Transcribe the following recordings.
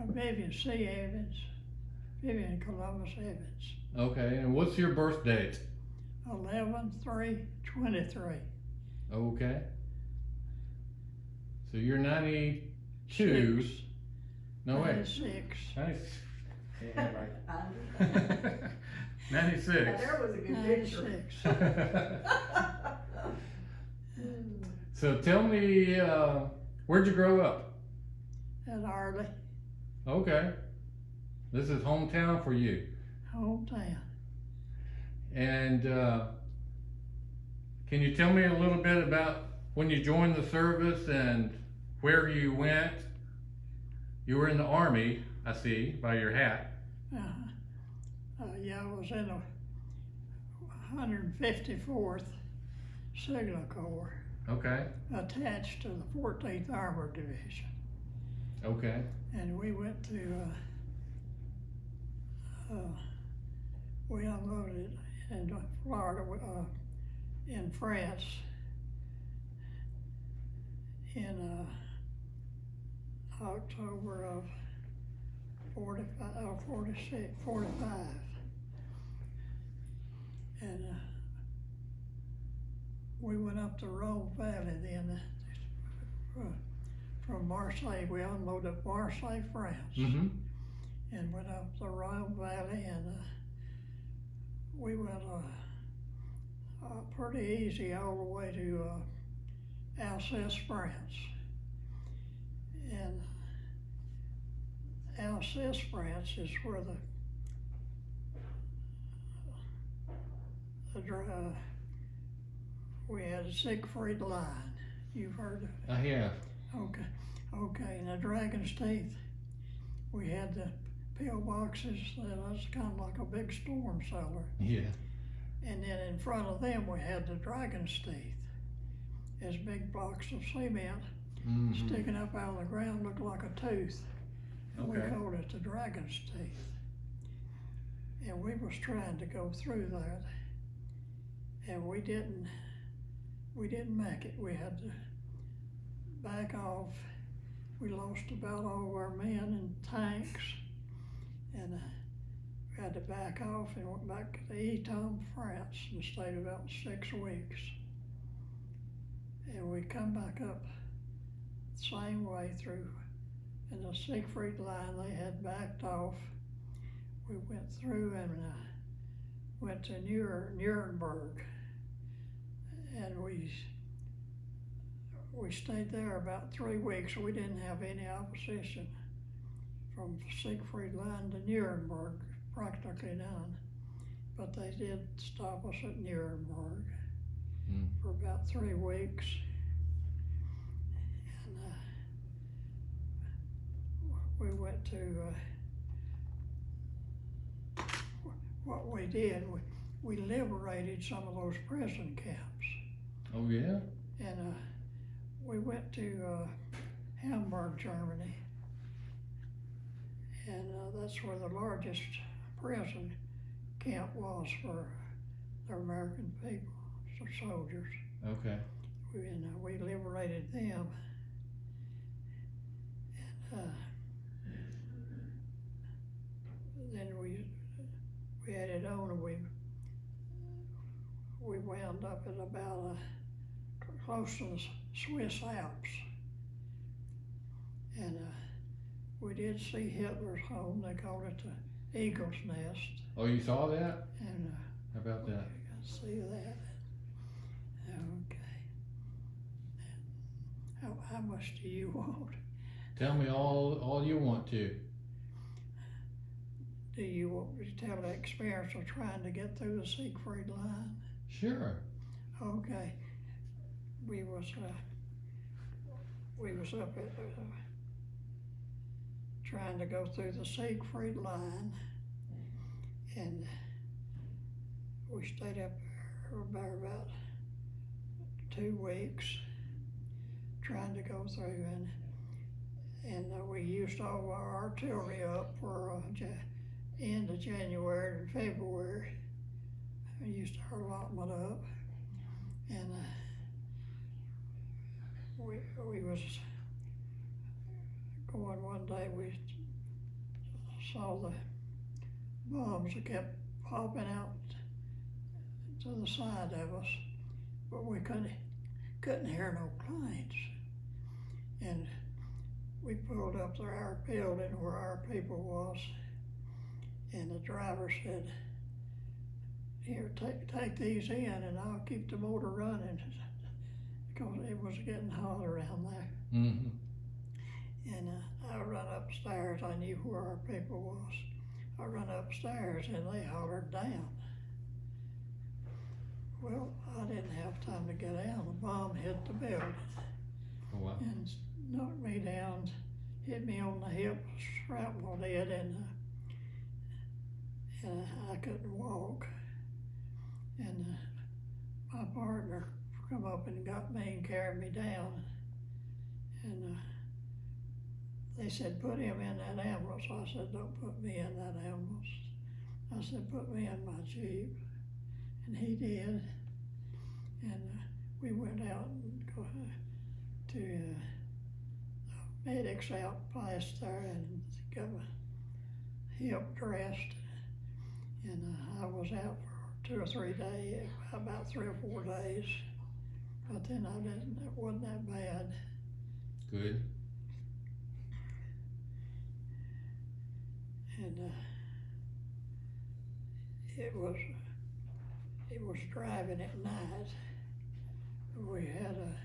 Vivian C. Evans, Vivian Columbus Evans. Okay, and what's your birth date? 11/3/23. Okay. So you're 92. Six. No way. 96. Yeah, right. 96. There was a good picture. 96. So tell me, where'd you grow up? At Arley, Okay. This is hometown for you. hometown. And can you tell me a little bit about when you joined the service and where you went? You were in the Army, I see, by your hat. Yeah, I was in the 154th Signal Corps, Okay. attached to the 14th Armored Division. Okay. And we went to, we unloaded in Florida, in France, in October of 45. And we went up the Rhone Valley then, from Marseille. We unloaded at Marseille, France, Mm-hmm. and went up the Rhone Valley, and we went pretty easy all the way to Alsace, France. And Alsace, France is where we had a Siegfried line. You've heard of it? I have. Okay, and the Dragon's Teeth, we had the pillboxes, that was kind of like a big storm cellar. Yeah. And then in front of them, we had the Dragon's Teeth, as big blocks of cement Mm-hmm. sticking up out of the ground, looked like a tooth. And we Okay. called it the Dragon's Teeth. And we was trying to go through that, and we didn't make it. We had to back off. We lost about all of our men and tanks, and we had to back off and went back to Eton, France, and stayed about 6 weeks. And we come back up the same way through, and the Siegfried line, they had backed off. We went through and went to Nuremberg, and we stayed there about 3 weeks. We didn't have any opposition from Siegfried line to Nuremberg, practically none. But they did stop us at Nuremberg for about 3 weeks. And we went to, what we did, we liberated some of those prison camps. Oh yeah. And we went to Hamburg, Germany, and that's where the largest prison camp was for the American people, so soldiers. Okay. We liberated them, and then we headed on, and we wound up at about close to the Swiss Alps, and we did see Hitler's home. They called it the Eagle's Nest. Oh, you saw that? And How about that? you can see that. Okay. How much do you want? Tell me all you want to. Do you want me to tell the experience of trying to get through the Siegfried line? Sure. Okay. We was up at trying to go through the Siegfried line, and we stayed up there about 2 weeks trying to go through, and we used all our artillery up for end of January and February. We used our allotment up, and we was going one day. We saw the bombs that kept popping out to the side of us, but we couldn't hear no planes. And we pulled up to our building where our people was, and the driver said, "Here, take these in, and I'll keep the motor running," because it was getting hot around there. Mm-hmm. And I run upstairs. I knew where our people was. I run upstairs, and they hollered down. Well, I didn't have time to get out. The bomb hit the building. Oh, wow. And knocked me down, hit me on the hip, shrapnel did, and I couldn't walk. And my partner come up and got me and carried me down. And they said, "Put him in that ambulance." I said, "Don't put me in that ambulance." I said, "Put me in my Jeep." And he did. And we went out and go to the medics out past there and got my hip dressed. And I was out for 2 or 3 days, about 3 or 4 days. But then it wasn't that bad. Good. And it was driving at night. We had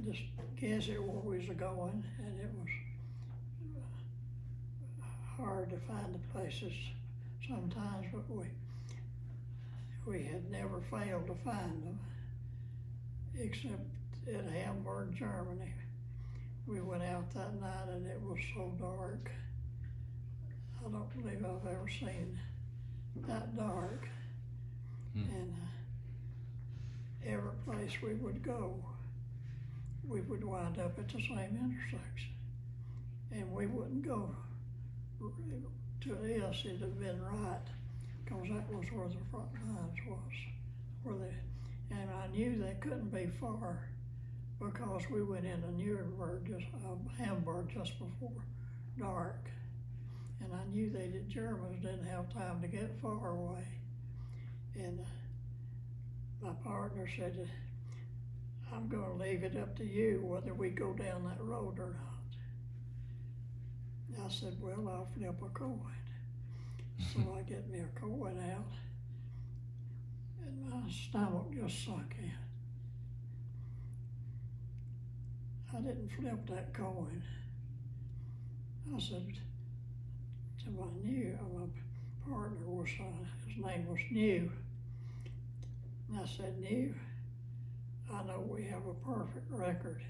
just guess it where we was going, and it was hard to find the places sometimes, but we had never failed to find them, except in Hamburg, Germany. We went out that night and it was so dark. I don't believe I've ever seen that dark. And every place we would go, we would wind up at the same intersection. And we wouldn't go to this, it'd have been right, because that was where the front lines was. And I knew they couldn't be far, because we went into Hamburg just before dark. And I knew the Germans didn't have time to get far away. And my partner said, "I'm gonna leave it up to you whether we go down that road or not." I said, "Well, I'll flip a coin." So I get me a coin out, and my stomach just sunk in. I didn't flip that coin. I said to my partner was, his name was New. And I said, "New, I know we have a perfect record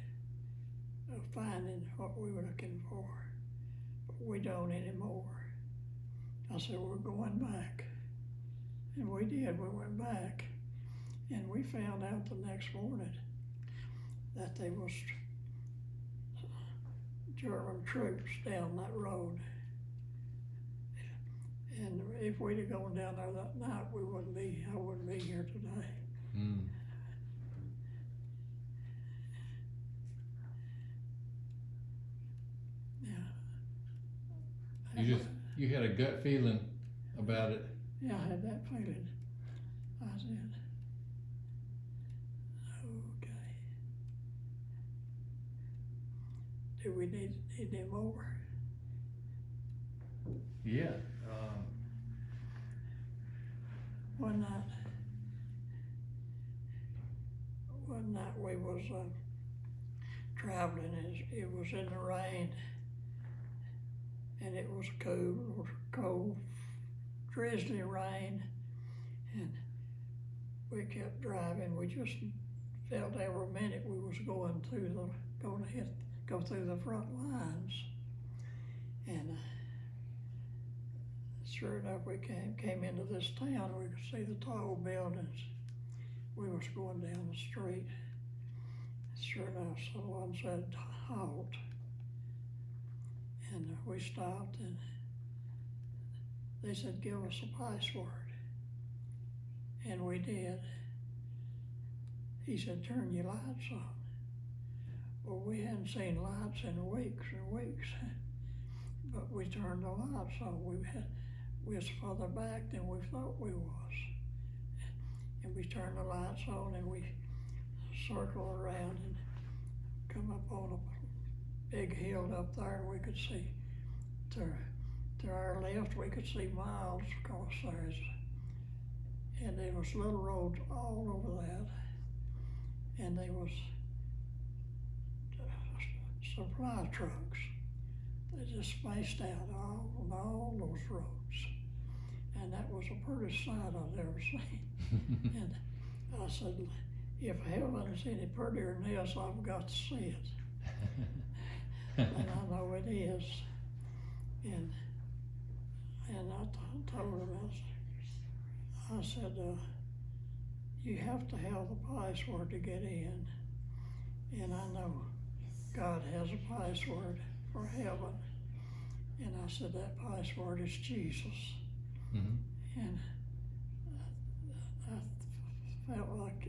of finding what we were looking for, but we don't anymore." I said, "We're going back." And we did, we went back. And we found out the next morning that there was German troops down that road. And if we'd have gone down there that night, I wouldn't be here today. Mm. Yeah. You had a gut feeling about it. Yeah, I had that feeling. I said, "Okay. Do we need any more?" Yeah. One night we was traveling, and it was in the rain, and it was cold, drizzly rain, and we kept driving. We just felt every minute we was go through the front lines, and sure enough, we came into this town. We could see the tall buildings. We was going down the street. Sure enough, someone said, "Halt." And we stopped, and they said, "Give us a password." And we did. He said, "Turn your lights on." Well, we hadn't seen lights in weeks and weeks, but we turned the lights on. We was further back than we thought we was. And we turned the lights on and we circled around and come up on a big hill up there, and we could see to our left, we could see miles across there. And there was little roads all over that. And there was supply trucks. They just spaced out on all those roads. And that was a pretty sight I've ever seen. And I said, if heaven is any prettier than this, I've got to see it. And I know it is. And I told him, I said, you have to have the password to get in. And I know God has a password for heaven. And I said, that password is Jesus. Mm-hmm. And I felt like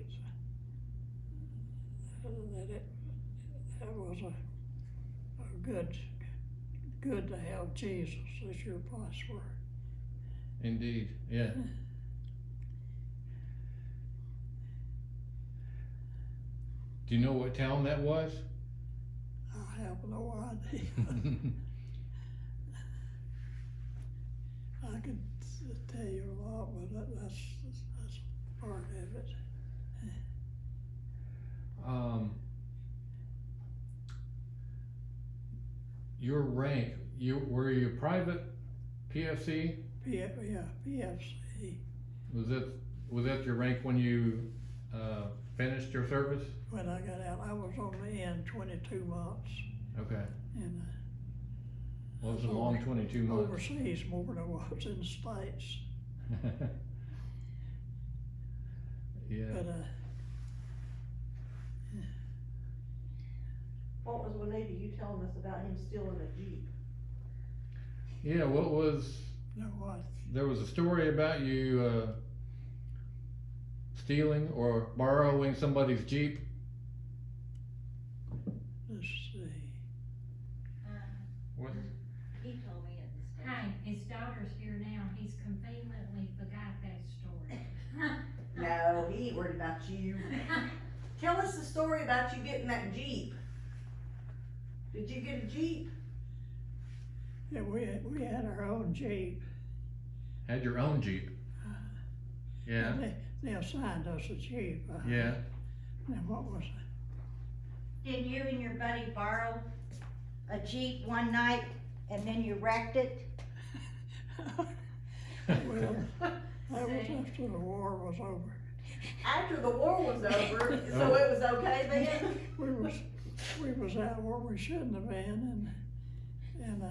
that was a good to have Jesus as your password. Indeed, yeah. Do you know what town that was? I have no idea. I could tell you a lot, but that's part of it. Your rank, were you a private PFC? PFC. Was that your rank when you finished your service? When I got out, I was only in 22 months. Okay. And well, it was a long 22 months. Overseas more than I was in the States. Yeah. But What was Juanita, you telling us about him stealing a Jeep? Yeah, what was, no, what? there was a story about you stealing or borrowing somebody's Jeep. Let's see. What? He told me at the station. Hey, his daughter's here now, he's conveniently forgot that story. No, he ain't worried about you. Tell us the story about you getting that Jeep. Did you get a Jeep? Yeah, we had our own Jeep. Had your own Jeep. Yeah. They assigned us a Jeep. Yeah. And what was it? Didn't you and your buddy borrow a Jeep one night and then you wrecked it? Well, that was after the war was over. After the war was over, so it was okay then? We was out where we shouldn't have been, and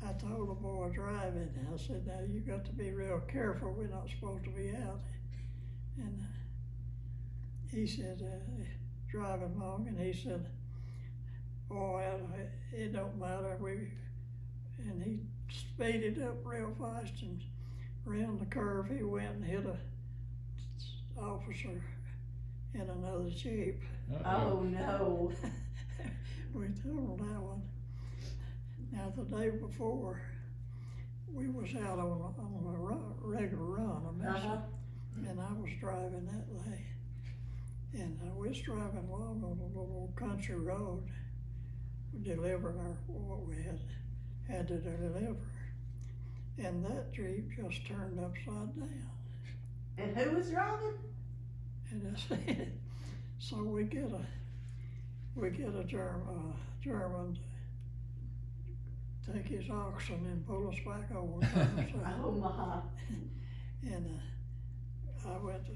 I told the boy driving, I said, now you got to be real careful, we're not supposed to be out. And he said, driving along, and he said, boy, it don't matter, and he speeded up real fast and around the curve he went and hit a officer in another Jeep. Oh no. We totaled that one. Now the day before, we was out on a regular run, and I was driving that way. And I was driving along on a little country road, delivering what we had to deliver. And that Jeep just turned upside down. And who was driving? And so we get a German to take his oxen and pull us back over. Oh my. And I got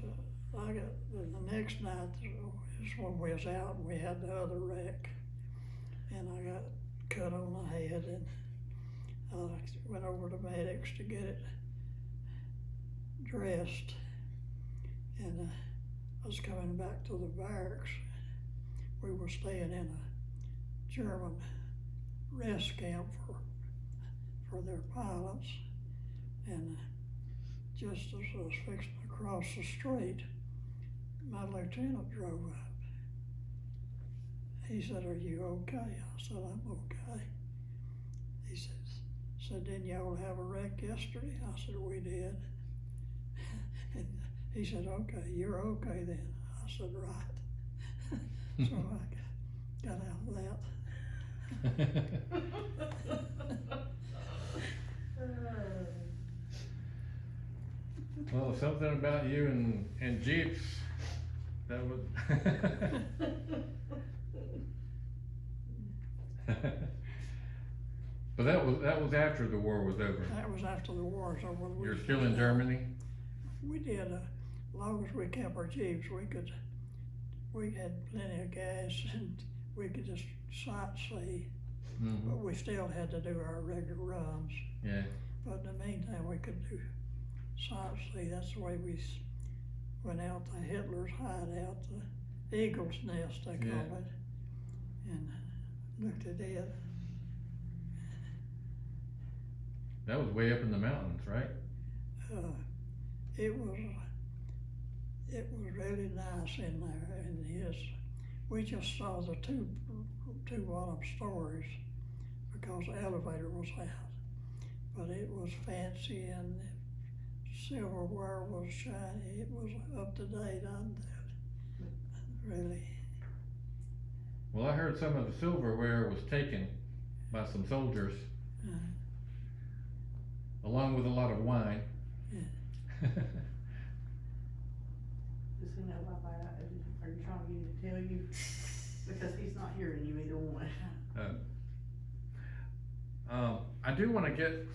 the next night is when we was out and we had the other wreck, and I got cut on the head, and I went over to medics to get it dressed, and I was coming back to the barracks. We were staying in a German rest camp for their pilots, and just as I was fixing to cross the street, my lieutenant drove up, he said, "Are you okay?" I said, "I'm okay." He said, "Didn't y'all have a wreck yesterday?" I said, "We did." And he said, "Okay, you're okay then." I said, "Right." So I got out of that. Well, something about you and Jeeps, that was. But that was after the war was over. That was after the war was over. You're still in Germany? We did, as long as we kept our Jeeps, we had plenty of gas and we could just sightsee, but we still had to do our regular runs. Yeah. But in the meantime, we could do sightsee. That's the way we went out to Hitler's hideout, the Eagle's Nest, they call it, and looked at it. That was way up in the mountains, right? It was really nice in there, and we just saw the two bottom stories because the elevator was out, but it was fancy and silverware was shiny. It was up to date on that, really. Well, I heard some of the silverware was taken by some soldiers, along with a lot of wine. Yeah. Does he know about that? Are you trying to get him to tell you? Because he's not hearing you either one. I do want to get